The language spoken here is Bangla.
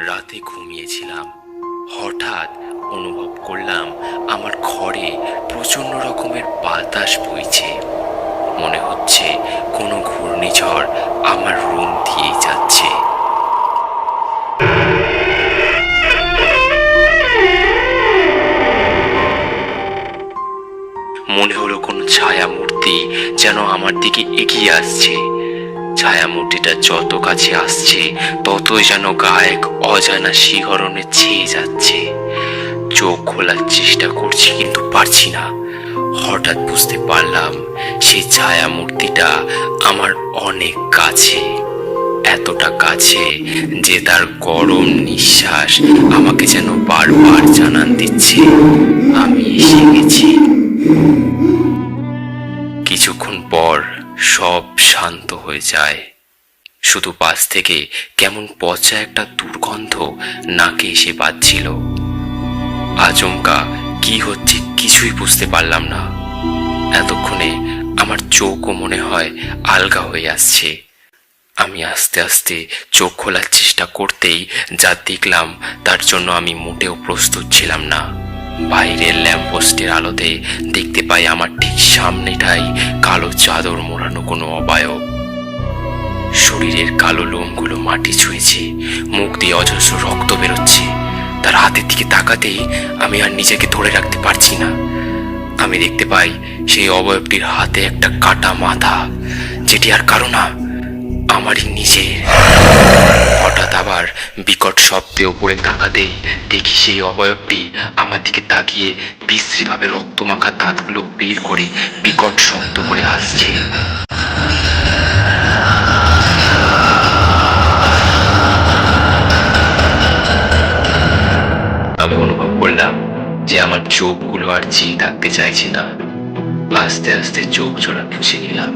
রাতে ঘুমিয়েছিলাম, হঠাৎ অনুভব করলাম আমার ঘরে প্রচন্ড রকমের বাতাস বইছে। মনে হচ্ছে কোনো ঘূর্ণিঝড় আমার রুম দিয়ে যাচ্ছে। মনে হলো কোনো ছায়া মূর্তি যেন আমার দিকে এগিয়ে আসছে। ছায়া মূর্তিটা যত কাছে আসছে ততই যেন গায়ে এক অজানা শিহরণে ছেয়ে যাচ্ছে। চোখ খোলার চেষ্টা করছি কিন্তু পারছি না। হঠাৎ বুঝতে পারলাম সেই ছায়া মূর্তিটা আমার অনেক কাছে, এতটা কাছে যে তার গরম নিঃশ্বাস আমাকে যেন বারবার জানান দিচ্ছে আমি এসে গেছি। কিছুক্ষণ পর সব শান্ত হয়ে যায়, শুধু পাশ থেকে কেমন পচা একটা দুর্গন্ধ নাকে এসে বাজছিল। আচমকা কি হচ্ছে কিছুই বুঝতে পারলাম না। এতক্ষণে আমার চোখও মনে হয় আলগা হয়ে আসছে। আমি আস্তে আস্তে চোখ খোলার চেষ্টা করতেই যা দেখলাম তার জন্য আমি মোটেও প্রস্তুত ছিলাম না। বাইরের ল্যাম্পপোস্টের আলোতে দেখতে পাই আমার ঠিক সামনেটাই কালো চাদর মোড়ানো কোনো অবয়ব। শরীরের কালো লোমগুলো মাটি ছুঁয়েছে, মুখ দিয়ে অজস্র রক্ত বেরোচ্ছে। তার হাতের দিকে তাকাতেই আমি আর নিজেকে ধরে রাখতে পারছি না। আমি দেখতে পাই সেই অবয়বটির হাতে একটা কাটা মাথা, যেটি আর কারো না, আমারই নিজের। হঠাৎ আবার বিকট শব্দে ওপরে তাকাতেই দেখি সেই অবয়বটি আমার দিকে তাকিয়ে বিশ্রীভাবে রক্তমাখা দাঁতগুলো বের করে বিকট শব্দ করে হাসছে। আমি অনুভব করলাম যে আমার চোখগুলো আর চেয়ে থাকতে চাইছে না। আস্তে আস্তে চোখ জোড়া মুছে গেলাম।